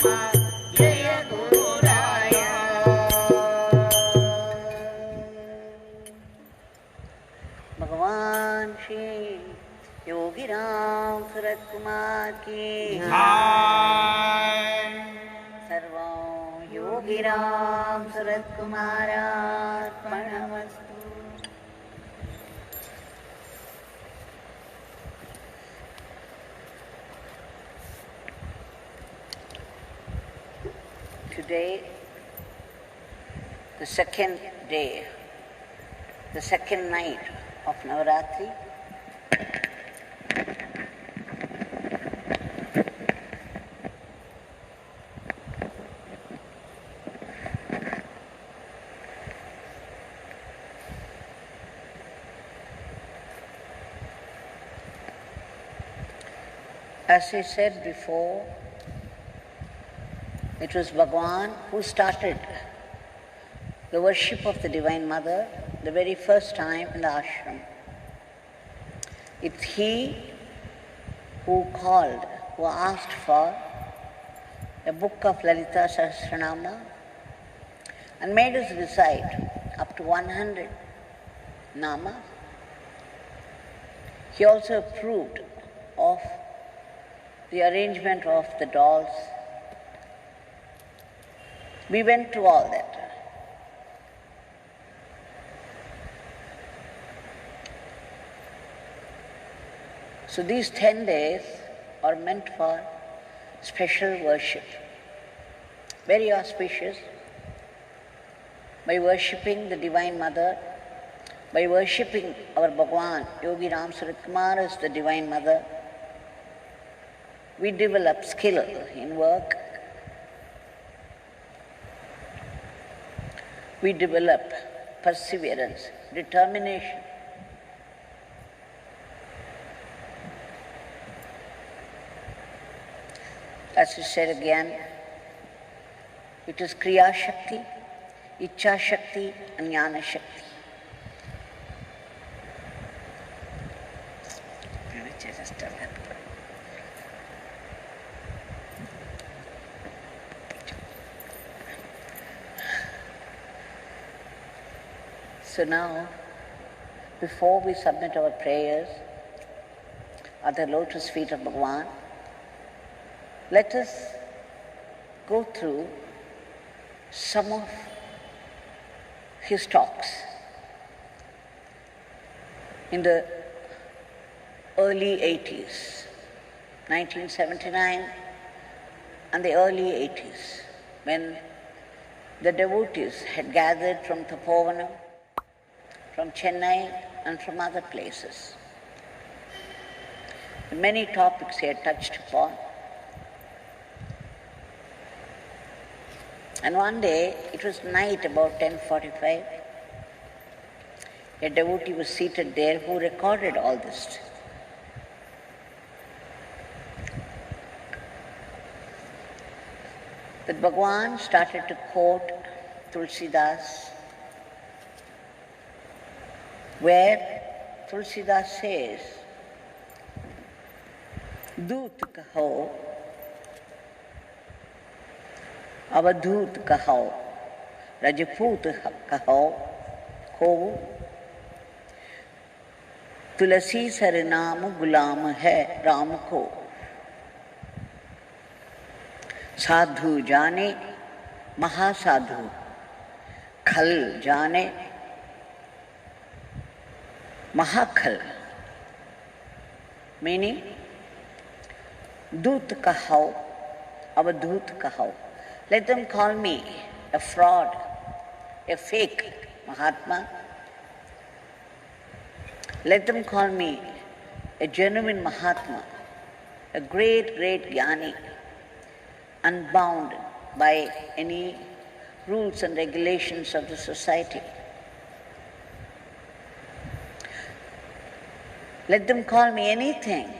Jaya Guru Raya. Bhagwan Shri Yogi Ramsuratkumar ki Jai. Sarvam Yogi Ramsuratkumararpanamastu. Today, the second day, the second night of Navaratri, as I said before, it was Bhagwan who started the worship of the Divine Mother the very first time in the ashram. It's he who called, who asked for a book of Lalita Sahasranama and made us recite up to 100 namas. He also approved of the arrangement of the dolls. We went through all that. So these 10 days are meant for special worship. Very auspicious. By worshipping the Divine Mother, by worshipping our Bhagwan, Yogi Ramsuratkumar as the Divine Mother, we develop skill in work. We develop perseverance, determination. As I said again, it is Kriya Shakti, Ichcha Shakti and Jnana Shakti. So now, before we submit our prayers at the lotus feet of Bhagwan, let us go through some of his talks in the early 80s, 1979 and the early 80s, when the devotees had gathered from Tapovanam, from Chennai and from other places. Many topics he had touched upon. And one day, it was night about 10:45, a devotee was seated there who recorded all this. That Bhagwan started to quote Tulsidas, where Tulsidas says, "Doot kaho, avadhoot kaho, rajaput kaho, ho, तुलसी सरनाम गुलाम है राम को, साधु जाने महासाधु, खल जाने महाखल." Meaning, दूत कहो, अवधूत कहो. Let them call me a fraud, a fake Mahatma. Let them call me a genuine Mahatma, a great, great Jnani, unbound by any rules and regulations of the society. Let them call me anything.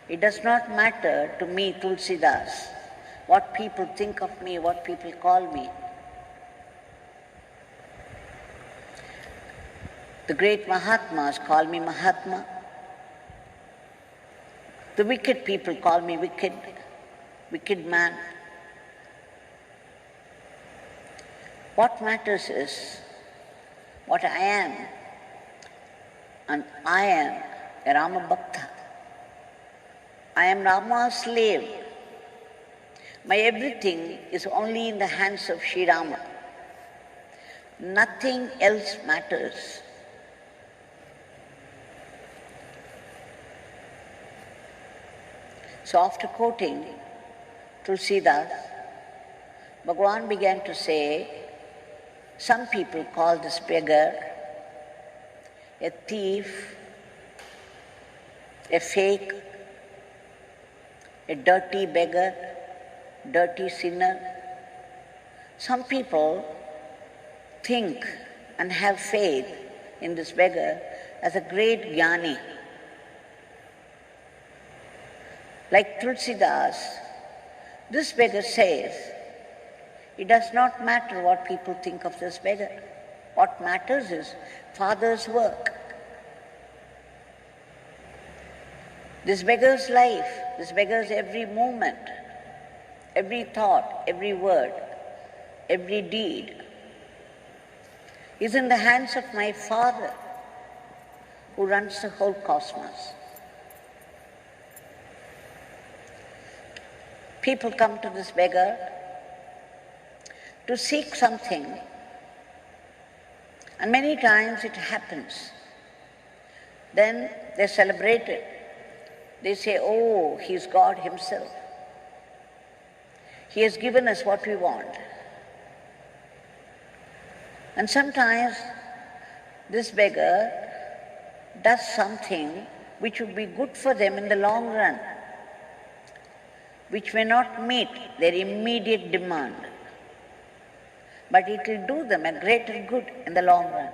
It does not matter to me, Tulsidas, what people think of me, what people call me. The great Mahatmas call me Mahatma. The wicked people call me wicked. wicked man. What matters is what I am, and I am a Rama Bhakta. I am Rama's slave. My everything is only in the hands of Shri Rama. Nothing else matters. So after quoting Tulsidas, Bhagwan began to say, some people call this beggar a thief, a fake, a dirty beggar, dirty sinner. Some people think and have faith in this beggar as a great jnani. Like Tulsidas, this beggar says, it does not matter what people think of this beggar. What matters is Father's work. This beggar's life, this beggar's every movement, every thought, every word, every deed is in the hands of my Father who runs the whole cosmos. People come to this beggar to seek something, and many times it happens. Then they celebrate it. They say, oh, he's God himself. He has given us what we want. And sometimes this beggar does something which would be good for them in the long run, which may not meet their immediate demand, but it will do them a greater good in the long run.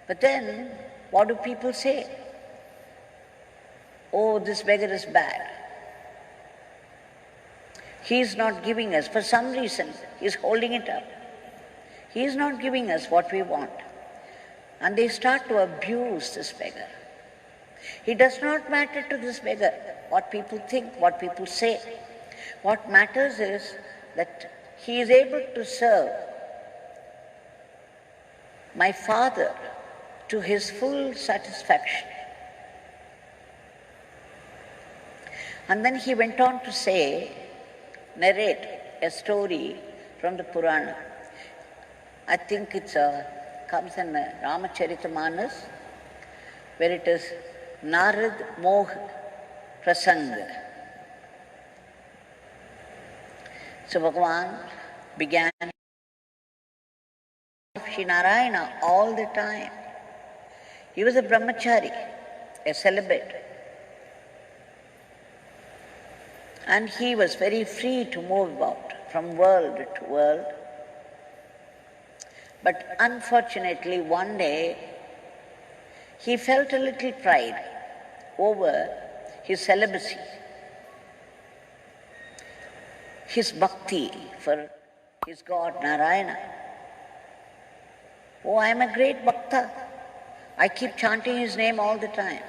But then, what do people say? Oh, this beggar is bad. He is not giving us, for some reason, he is holding it up. He is not giving us what we want. And they start to abuse this beggar. It does not matter to this beggar what people think, what people say. What matters is that he is able to serve my Father to his full satisfaction. And then he went on to say, narrate a story from the Purana. I think it comes in Ramacharita where it is Narad Moh Prasanga. So Bhagwan began Shri Narayana all the time. He was a brahmachari, a celibate. And he was very free to move about from world to world. But unfortunately, one day, he felt a little pride over his celibacy, his bhakti for his God Narayana. Oh, I am a great Bhakta. I keep chanting his name all the time.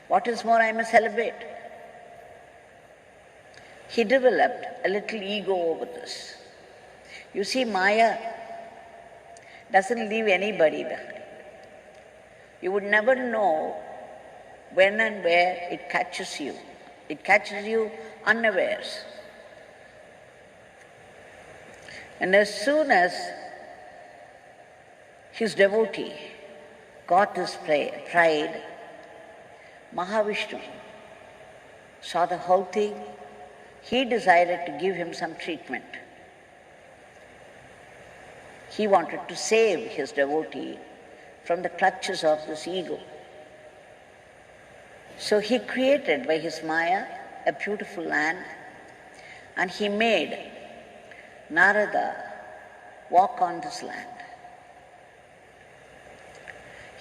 What is more, I am a celibate. He developed a little ego over this. You see, Maya doesn't leave anybody behind. You would never know when and where it catches you. It catches you unawares. And as soon as his devotee got this pride, Mahavishnu saw the whole thing. He decided to give him some treatment. He wanted to save his devotee from the clutches of this ego. So he created by his Maya a beautiful land, and he made Narada walk on this land.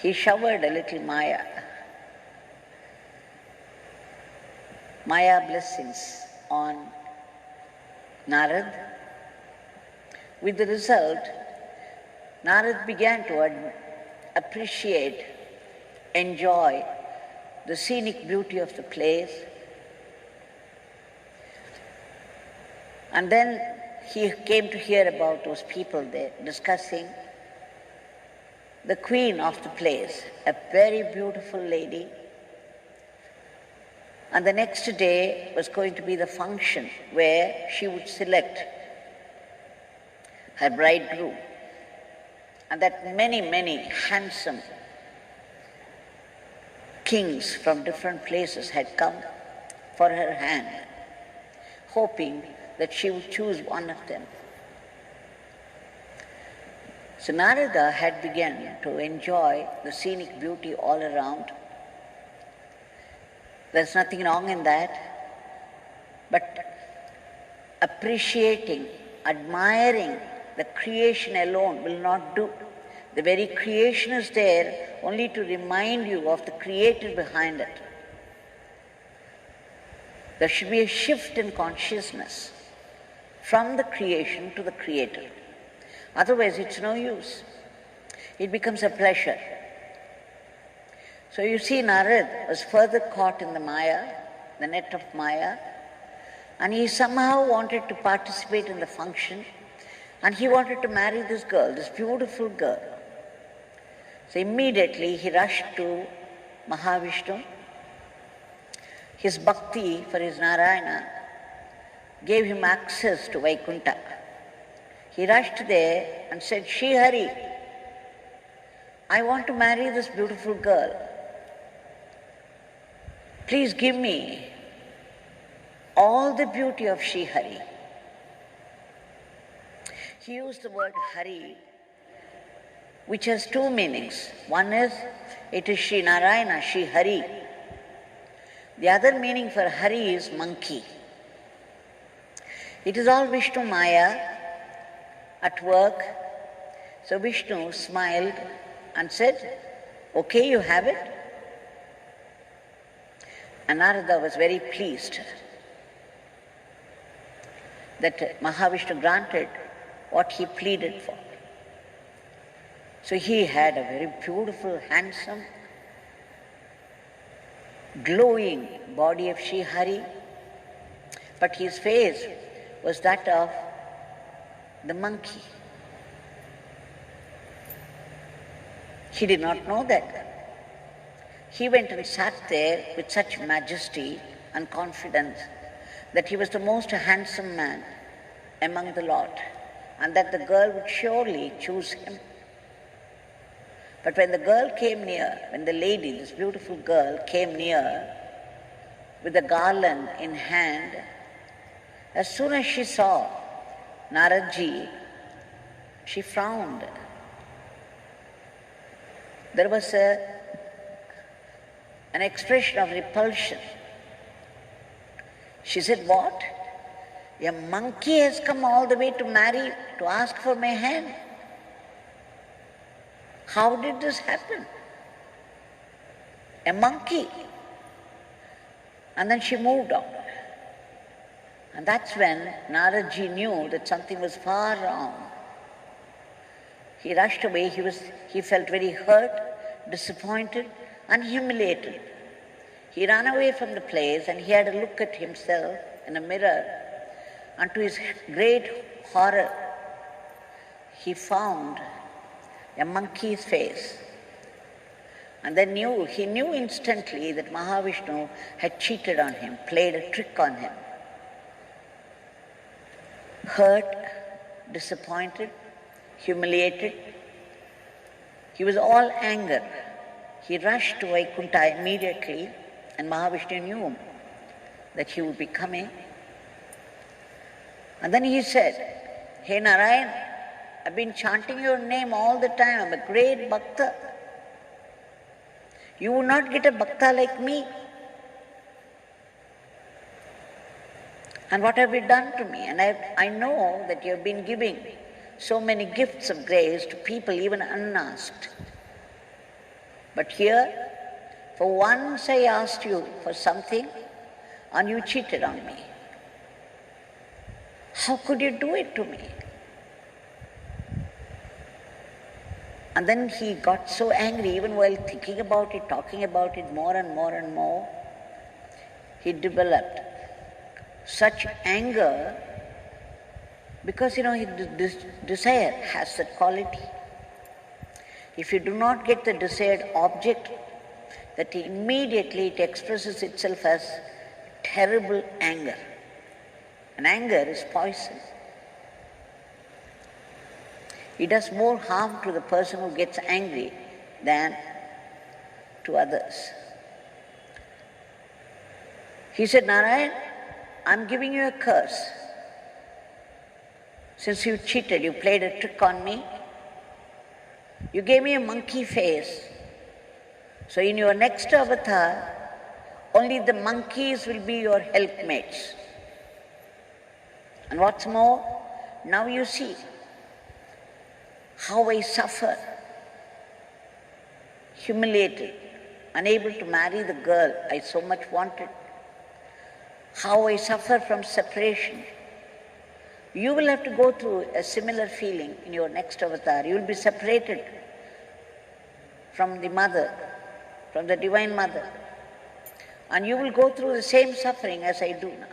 He showered a little Maya blessings on Narad. With the result, Narad began to appreciate, enjoy the scenic beauty of the place. And then he came to hear about those people there discussing the queen of the place, a very beautiful lady. And the next day was going to be the function where she would select her bridegroom. And that many, many handsome kings from different places had come for her hand, hoping that she would choose one of them. So Narada had begun to enjoy the scenic beauty all around. There's nothing wrong in that, but appreciating, admiring the creation alone will not do. The very creation is there only to remind you of the Creator behind it. There should be a shift in consciousness from the creation to the Creator. Otherwise, it's no use. It becomes a pleasure. So you see, Narada was further caught in the Maya, the net of Maya, and he somehow wanted to participate in the function, and he wanted to marry this girl, this beautiful girl. So immediately he rushed to Mahavishnu. His bhakti for his Narayana gave him access to Vaikuntha. He rushed there and said, Shri Hari, I want to marry this beautiful girl. Please give me all the beauty of Shri Hari. He used the word Hari, which has two meanings. One is, it is Shri Narayana, Shri Hari. The other meaning for Hari is monkey. It is all Vishnu Maya at work. So Vishnu smiled and said, okay, you have it. And Narada was very pleased that Mahavishnu granted what he pleaded for. So he had a very beautiful, handsome, glowing body of Shri Hari, but his face was that of the monkey. He did not know that. He went and sat there with such majesty and confidence that he was the most handsome man among the lot, and that the girl would surely choose him. But when the girl came near, when the lady, this beautiful girl, came near with a garland in hand, as soon as she saw Naradji, she frowned. There was an expression of repulsion. She said, what? A monkey has come all the way to marry, to ask for my hand. How did this happen? A monkey. And then she moved on. And that's when Naradji knew that something was far wrong. He rushed away. He felt very hurt, disappointed, and humiliated. He ran away from the place and he had a look at himself in a mirror. And to his great horror, he found a monkey's face. And then he knew instantly that Mahavishnu had cheated on him, played a trick on him. Hurt, disappointed, humiliated. He was all anger. He rushed to Vaikuntha immediately, and Mahavishnu knew that he would be coming. And then he said, hey Narayan, I've been chanting your name all the time. I'm a great Bhakta. You will not get a Bhakta like me. And what have you done to me? And I know that you have been giving so many gifts of grace to people even unasked. But here, for once I asked you for something and you cheated on me. How could you do it to me? And then he got so angry, even while thinking about it, talking about it more and more and more, he developed such anger Because this desire has that quality. If you do not get the desired object, that immediately it expresses itself as terrible anger. And anger is poison. It does more harm to the person who gets angry than to others. He said, Narayan, I'm giving you a curse. Since you cheated, you played a trick on me, you gave me a monkey face. So in your next avatar, only the monkeys will be your helpmates. And what's more, now you see how I suffer, humiliated, unable to marry the girl I so much wanted, how I suffer from separation. You will have to go through a similar feeling in your next avatar. You will be separated from the mother, from the Divine Mother. And you will go through the same suffering as I do now.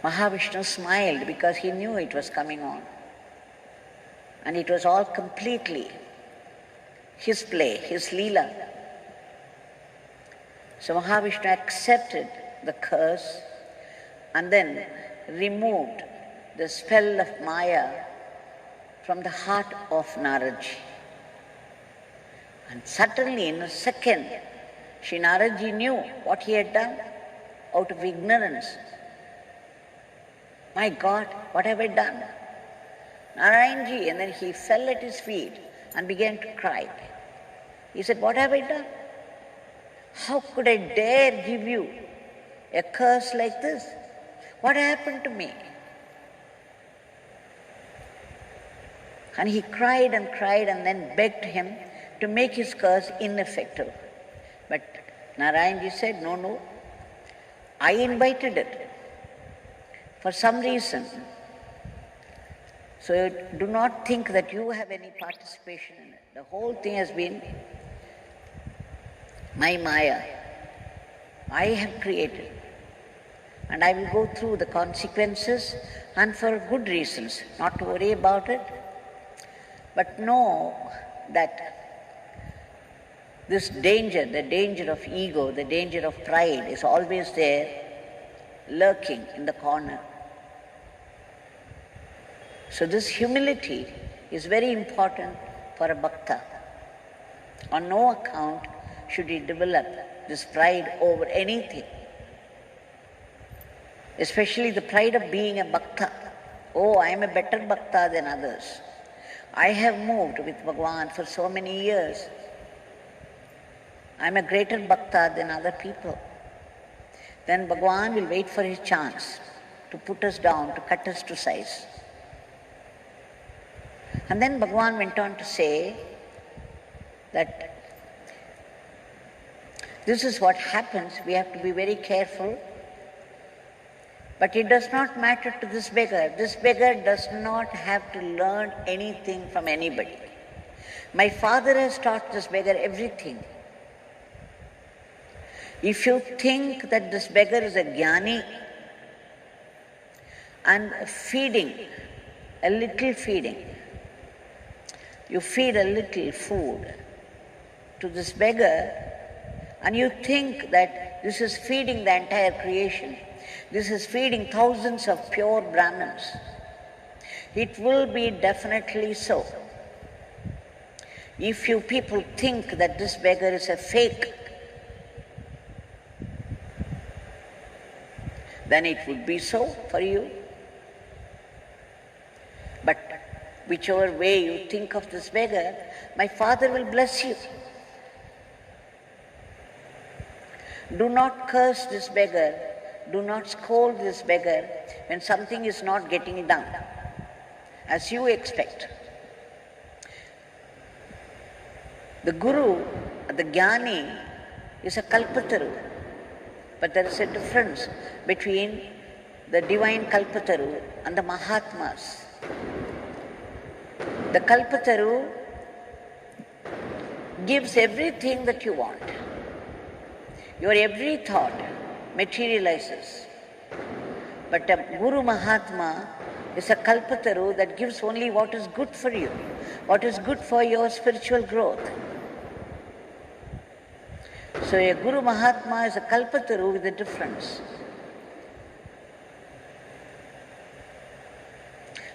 Mahavishnu smiled because he knew it was coming on. And it was all completely his play, his Leela. So Mahavishnu accepted the curse and then removed the spell of Maya from the heart of Naraji. And suddenly, in a second, Shri Naraji knew what he had done out of ignorance. My God, what have I done? Narayanji, and then he fell at his feet and began to cry. He said, what have I done? How could I dare give you a curse like this? What happened to me? And he cried and then begged him to make his curse ineffective. But Narayanji said, no, I invited it for some reason. So do not think that you have any participation in it. The whole thing has been my Maya. I have created. And I will go through the consequences, and for good reasons, not to worry about it. But know that this danger, the danger of ego, the danger of pride is always there, lurking in the corner. So this humility is very important for a Bhakta. On no account should he develop this pride over anything, especially the pride of being a Bhakta. Oh, I am a better Bhakta than others. I have moved with Bhagwan for so many years. I am a greater Bhakta than other people. Then Bhagwan will wait for his chance to put us down, to cut us to size. And then Bhagwan went on to say that this is what happens, we have to be very careful. But it does not matter to this beggar. This beggar does not have to learn anything from anybody. My father has taught this beggar everything. If you think that this beggar is a jnani and feeding, a little feeding, you feed a little food to this beggar and you think that this is feeding the entire creation, this is feeding thousands of pure Brahmins, it will be definitely so. If you people think that this beggar is a fake, then it would be so for you. But whichever way you think of this beggar, my father will bless you. Do not curse this beggar, do not scold this beggar when something is not getting done as you expect. The Guru, the Jnani, is a Kalpataru, but there is a difference between the divine Kalpataru and the Mahatmas. The Kalpataru gives everything that you want. Your every thought materializes. But a Guru Mahatma is a Kalpataru that gives only what is good for you, what is good for your spiritual growth. So a Guru Mahatma is a Kalpataru with a difference.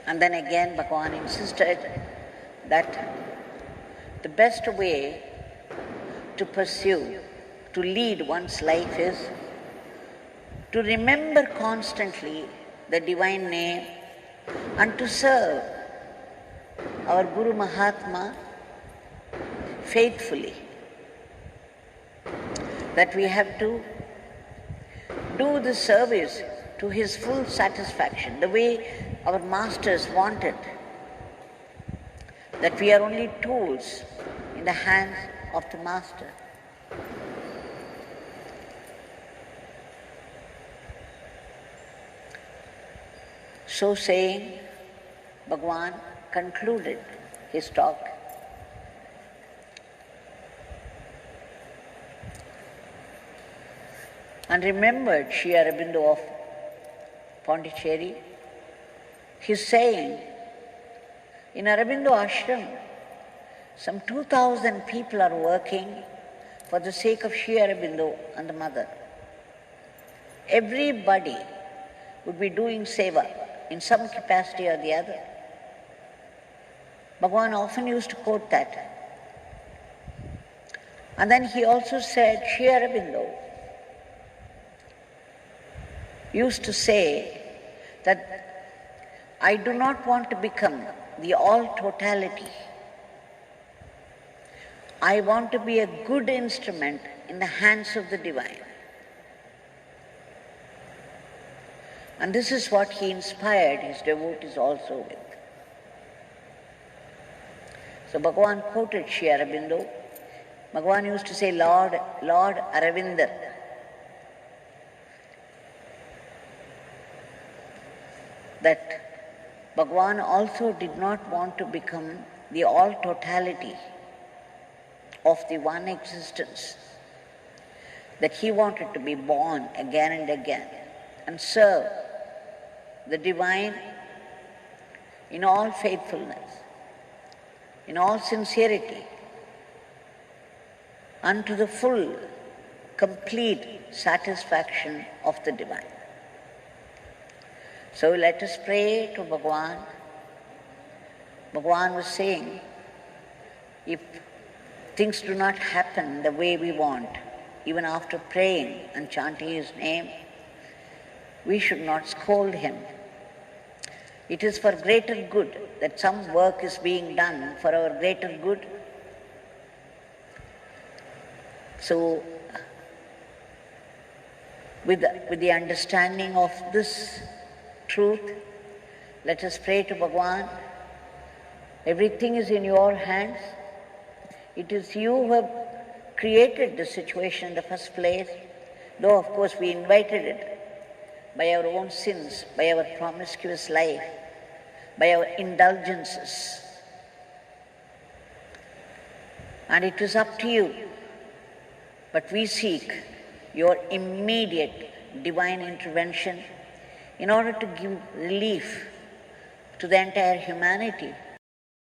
And then again Bhagwan insisted that the best way to pursue, to lead one's life is to remember constantly the divine name and to serve our Guru Mahatma faithfully. That we have to do the service to his full satisfaction, the way our masters wanted. That we are only tools in the hands of the master. So saying, Bhagwan concluded his talk. And remembered Shri Aurobindo of Pondicherry. He's saying, in Aurobindo Ashram, some 2,000 people are working for the sake of Shri Aurobindo and the mother. Everybody would be doing seva in some capacity or the other. Bhagwan often used to quote that. And then he also said, Shri Aurobindo used to say that I do not want to become the all totality. I want to be a good instrument in the hands of the divine. And this is what he inspired his devotees also with. So Bhagwan quoted Shri Aurobindo. Bhagwan used to say, Lord Aurobindo. That Bhagwan also did not want to become the all totality of the one existence. That he wanted to be born again and again and serve the divine in all faithfulness, in all sincerity, unto the full, complete satisfaction of the divine. So let us pray to Bhagwan. Bhagwan was saying, if things do not happen the way we want, even after praying and chanting his name, we should not scold him. It is for greater good that some work is being done for our greater good. So, with the understanding of this truth, let us pray to Bhagwan. Everything is in your hands. It is you who have created the situation in the first place, though of course we invited it by our own sins, by our promiscuous life, by our indulgences. And it is up to you. But we seek your immediate divine intervention in order to give relief to the entire humanity